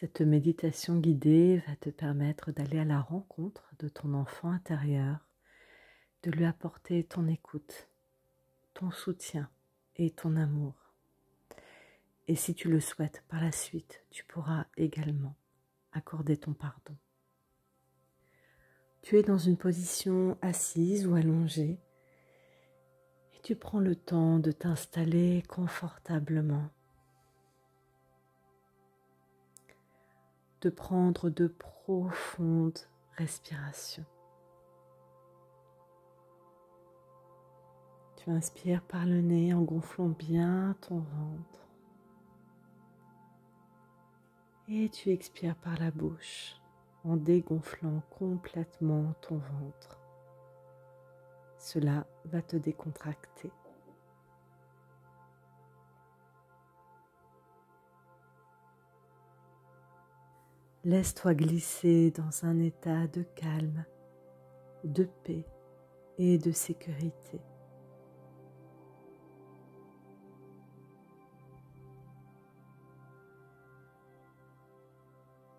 Cette méditation guidée va te permettre d'aller à la rencontre de ton enfant intérieur, de lui apporter ton écoute, ton soutien et ton amour. Et si tu le souhaites par la suite, tu pourras également accorder ton pardon. Tu es dans une position assise ou allongée et tu prends le temps de t'installer confortablement, de prendre de profondes respirations. Tu inspires par le nez en gonflant bien ton ventre et tu expires par la bouche en dégonflant complètement ton ventre. Cela va te décontracter. Laisse-toi glisser dans un état de calme, de paix et de sécurité.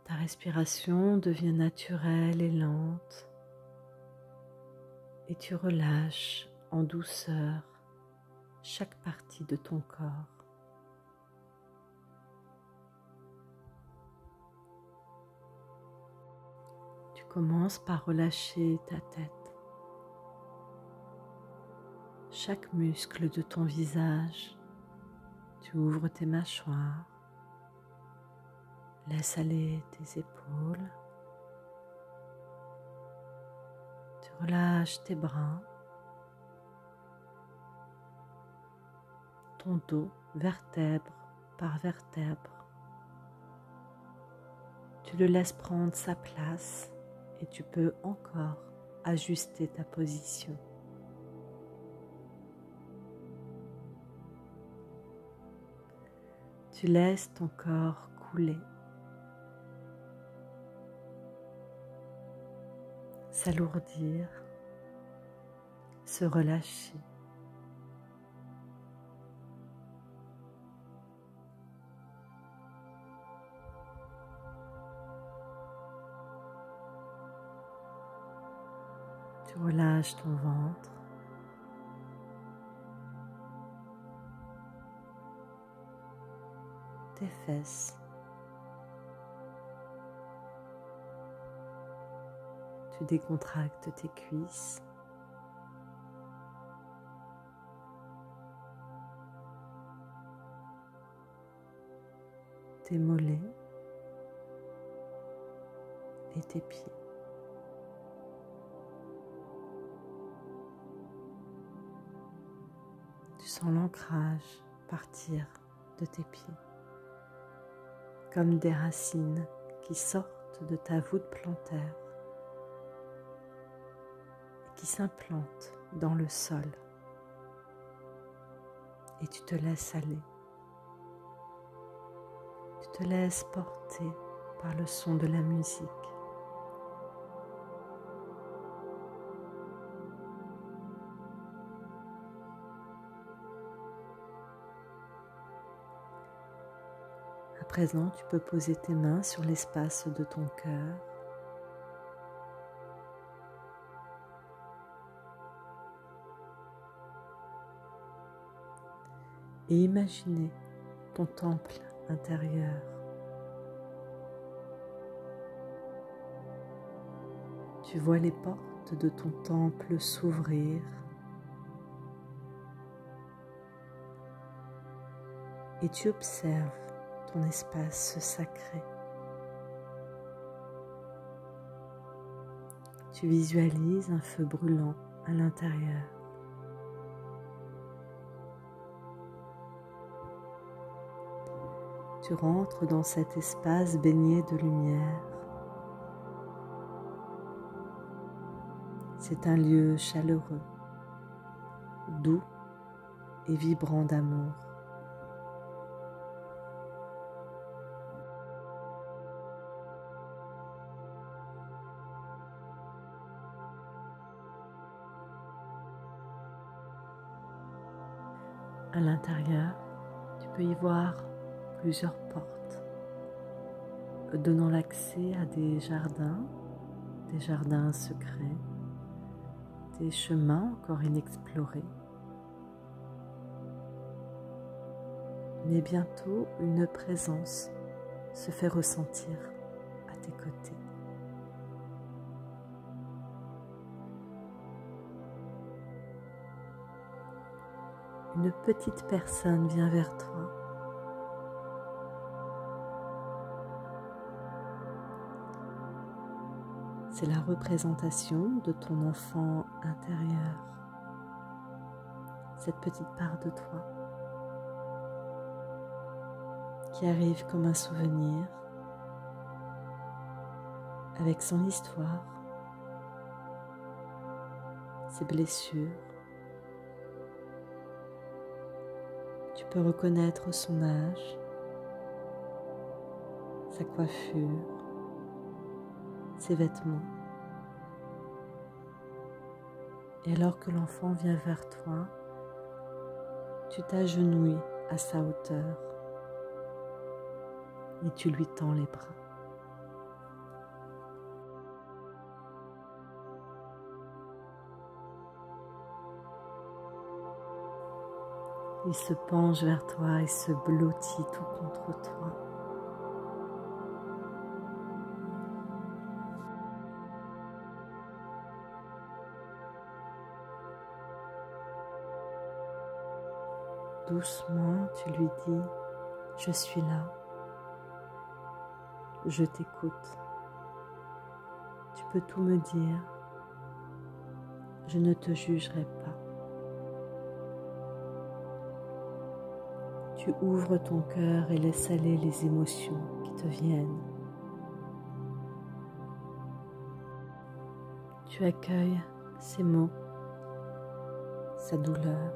Ta respiration devient naturelle et lente et tu relâches en douceur chaque partie de ton corps. Tu commences par relâcher ta tête, chaque muscle de ton visage. Tu ouvres tes mâchoires, laisse aller tes épaules, tu relâches tes bras, ton dos vertèbre par vertèbre. Tu le laisses prendre sa place et tu peux encore ajuster ta position. Tu laisses ton corps couler, s'alourdir, se relâcher. Tu relâches ton ventre, tes fesses. Tu décontractes tes cuisses. Tes mollets et tes pieds. Tu sens l'ancrage partir de tes pieds, comme des racines qui sortent de ta voûte plantaire et qui s'implantent dans le sol. Et tu te laisses aller. Tu te laisses porter par le son de la musique. À présent, tu peux poser tes mains sur l'espace de ton cœur. Et imaginer ton temple intérieur. Tu vois les portes de ton temple s'ouvrir et tu observes ton espace sacré. Tu visualises un feu brûlant à l'intérieur. Tu rentres dans cet espace baigné de lumière. C'est un lieu chaleureux, doux et vibrant d'amour. À l'intérieur, tu peux y voir plusieurs portes, donnant l'accès à des jardins secrets, des chemins encore inexplorés. Mais bientôt, une présence se fait ressentir à tes côtés. Une petite personne vient vers toi. C'est la représentation de ton enfant intérieur, cette petite part de toi qui arrive comme un souvenir avec son histoire, ses blessures. Tu peux reconnaître son âge, sa coiffure, ses vêtements. Et alors que l'enfant vient vers toi, tu t'agenouilles à sa hauteur et tu lui tends les bras. Il se penche vers toi et se blottit tout contre toi. Doucement, tu lui dis « Je suis là, je t'écoute, tu peux tout me dire, je ne te jugerai pas. » Tu ouvres ton cœur et laisses aller les émotions qui te viennent. Tu accueilles ses mots, sa douleur.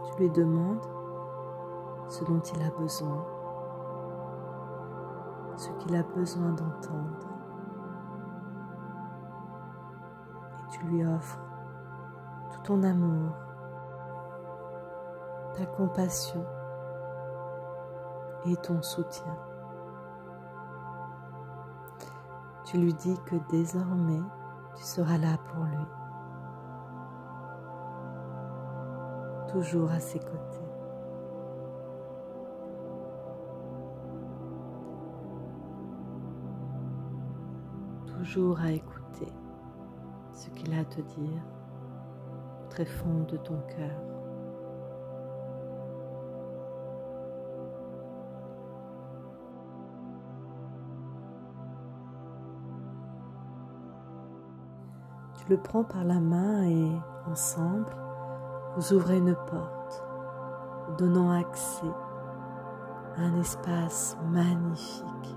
Tu lui demandes ce dont il a besoin, ce qu'il a besoin d'entendre. Et tu lui offres tout ton amour, ta compassion et ton soutien. Tu lui dis que désormais, tu seras là pour lui, toujours à ses côtés. Toujours à écouter ce qu'il a à te dire au très fond de ton cœur. Tu le prends par la main et ensemble, vous ouvrez une porte, donnant accès à un espace magnifique,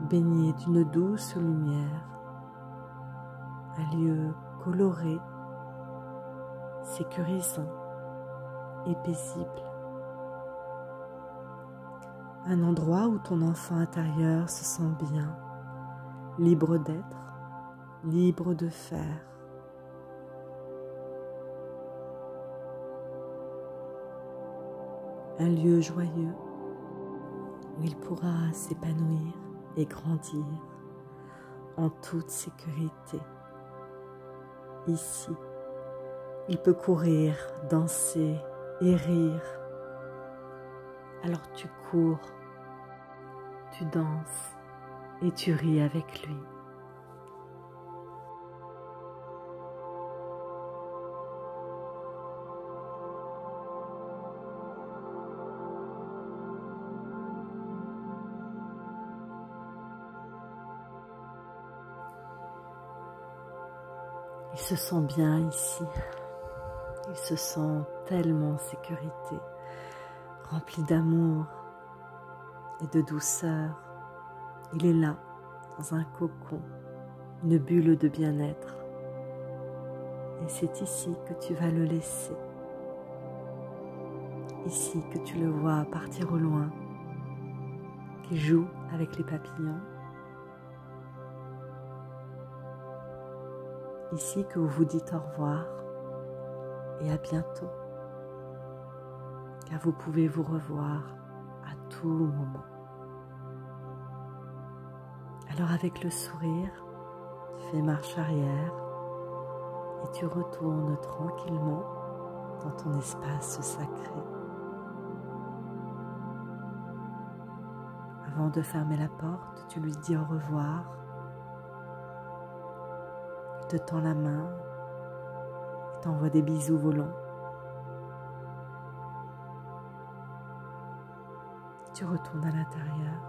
baigné d'une douce lumière, un lieu coloré, sécurisant et paisible. Un endroit où ton enfant intérieur se sent bien, libre d'être, libre de faire. Un lieu joyeux où il pourra s'épanouir et grandir en toute sécurité. Ici, il peut courir, danser et rire. Alors tu cours, tu danses et tu ris avec lui. Il se sent bien ici, il se sent tellement en sécurité, rempli d'amour et de douceur. Il est là, dans un cocon, une bulle de bien-être. Et c'est ici que tu vas le laisser, ici que tu le vois partir au loin, qui joue avec les papillons. ici que vous vous dites au revoir et à bientôt, car vous pouvez vous revoir à tout moment. Alors avec le sourire, tu fais marche arrière et tu retournes tranquillement dans ton espace sacré. Avant de fermer la porte, tu lui dis au revoir. Il te tend la main et t'envoie des bisous volants. Tu retournes à l'intérieur.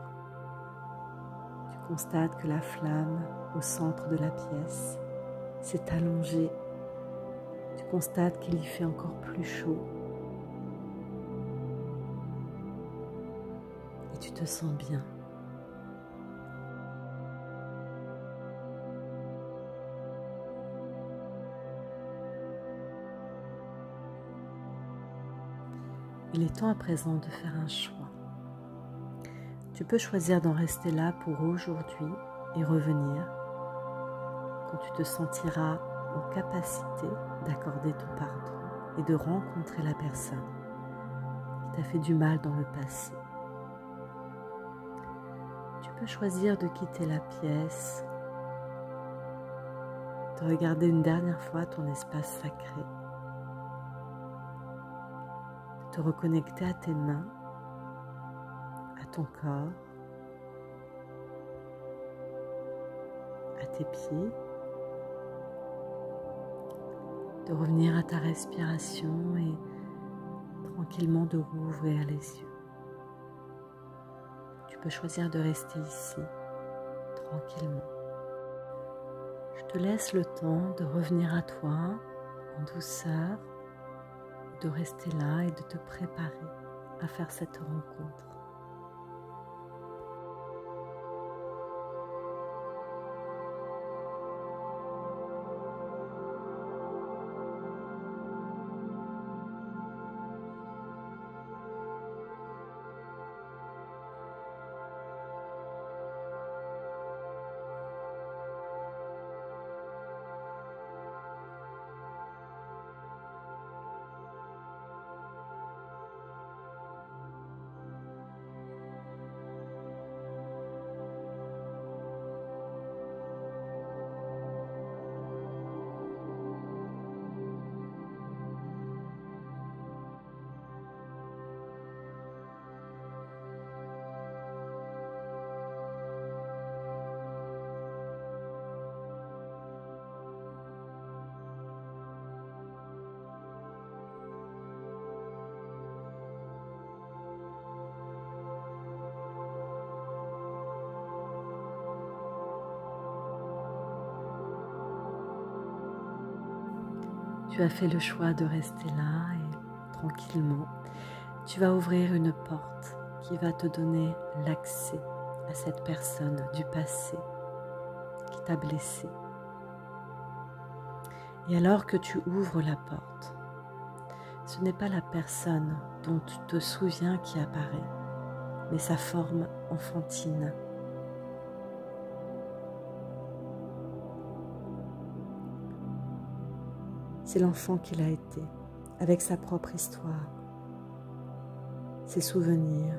Tu constates que la flamme au centre de la pièce s'est allongée. Tu constates qu'il y fait encore plus chaud. Et tu te sens bien. Il est temps à présent de faire un choix. Tu peux choisir d'en rester là pour aujourd'hui et revenir quand tu te sentiras en capacité d'accorder ton pardon et de rencontrer la personne qui t'a fait du mal dans le passé. Tu peux choisir de quitter la pièce, de regarder une dernière fois ton espace sacré, de te reconnecter à tes mains, à ton corps, à tes pieds, de revenir à ta respiration et tranquillement de rouvrir les yeux. Tu peux choisir de rester ici, tranquillement. Je te laisse le temps de revenir à toi en douceur, de rester là et de te préparer à faire cette rencontre. Tu as fait le choix de rester là et tranquillement, tu vas ouvrir une porte qui va te donner l'accès à cette personne du passé qui t'a blessé. Et alors que tu ouvres la porte, ce n'est pas la personne dont tu te souviens qui apparaît, mais sa forme enfantine. C'est l'enfant qu'il a été, avec sa propre histoire, ses souvenirs,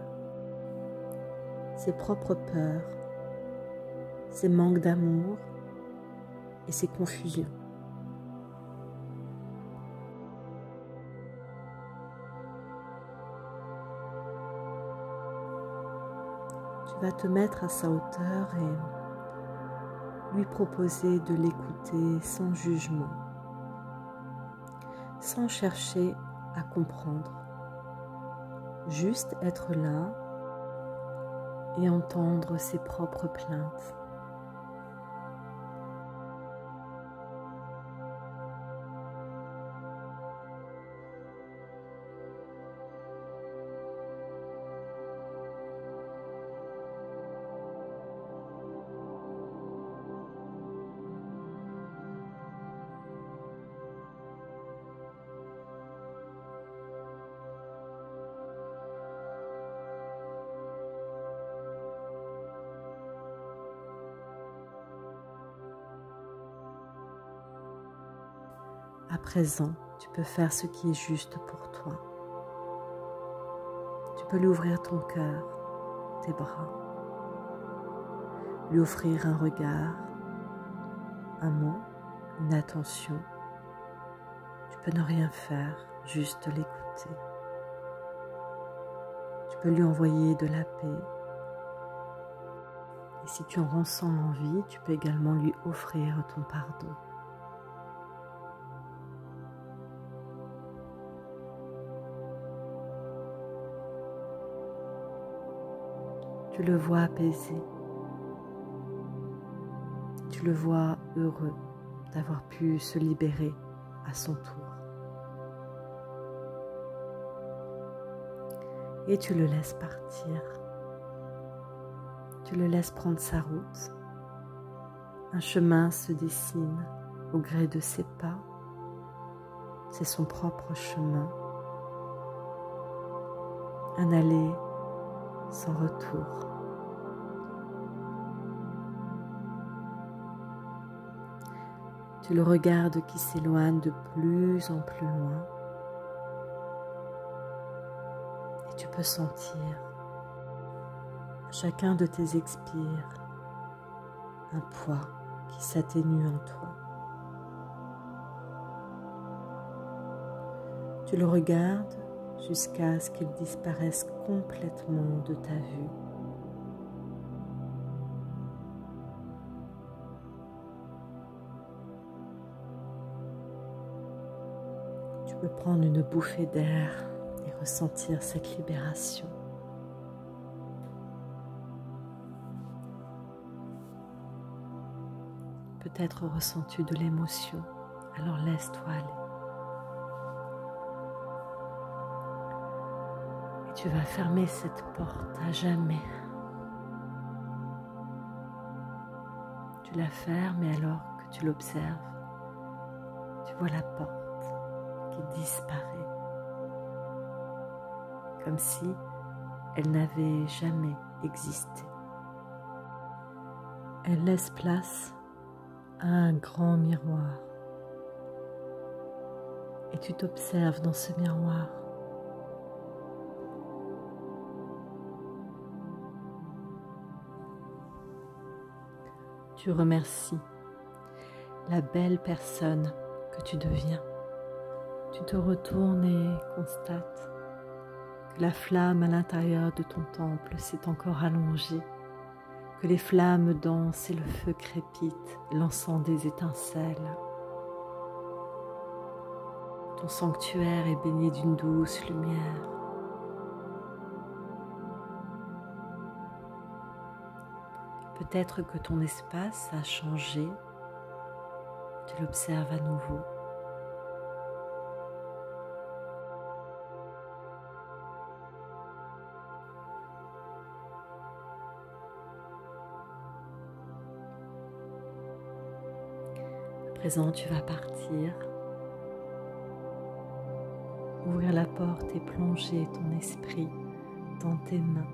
ses propres peurs, ses manques d'amour et ses confusions. Tu vas te mettre à sa hauteur et lui proposer de l'écouter sans jugement, sans chercher à comprendre, juste être là et entendre ses propres plaintes. À présent, tu peux faire ce qui est juste pour toi. Tu peux lui ouvrir ton cœur, tes bras, lui offrir un regard, un mot, une attention. Tu peux ne rien faire, juste l'écouter. Tu peux lui envoyer de la paix. Et si tu en ressens l'envie, tu peux également lui offrir ton pardon. Tu le vois apaisé. Tu le vois heureux d'avoir pu se libérer à son tour. Et tu le laisses partir. Tu le laisses prendre sa route. Un chemin se dessine au gré de ses pas. C'est son propre chemin. Un aller sans retour. Tu le regardes qui s'éloigne de plus en plus loin. Et tu peux sentir à chacun de tes expires un poids qui s'atténue en toi. Tu le regardes jusqu'à ce qu'il disparaisse complètement de ta vue. Tu peux prendre une bouffée d'air et ressentir cette libération. Peut-être ressens-tu de l'émotion, alors laisse-toi aller. Et tu vas fermer cette porte à jamais. Tu la fermes et alors que tu l'observes, tu vois la porte qui disparaît, comme si elle n'avait jamais existé. Elle laisse place à un grand miroir et tu t'observes dans ce miroir. Tu remercies la belle personne que tu deviens. Tu te retournes et constates que la flamme à l'intérieur de ton temple s'est encore allongée, que les flammes dansent et le feu crépite, lançant des étincelles. Ton sanctuaire est baigné d'une douce lumière. Peut-être que ton espace a changé, tu l'observes à nouveau. À présent, tu vas partir, ouvrir la porte et plonger ton esprit dans tes mains.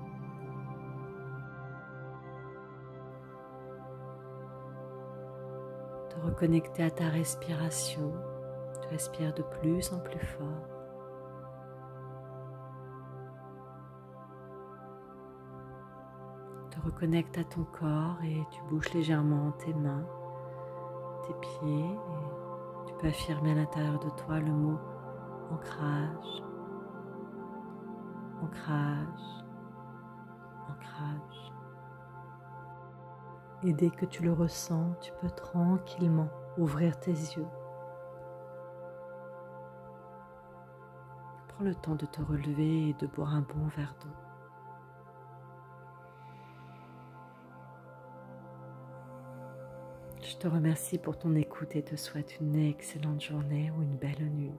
Te reconnecter à ta respiration, tu respires de plus en plus fort. Te reconnecte à ton corps et tu bouges légèrement tes mains, tes pieds et tu peux affirmer à l'intérieur de toi le mot ancrage, ancrage, ancrage. Et dès que tu le ressens, tu peux tranquillement ouvrir tes yeux. Prends le temps de te relever et de boire un bon verre d'eau. Je te remercie pour ton écoute et te souhaite une excellente journée ou une belle nuit.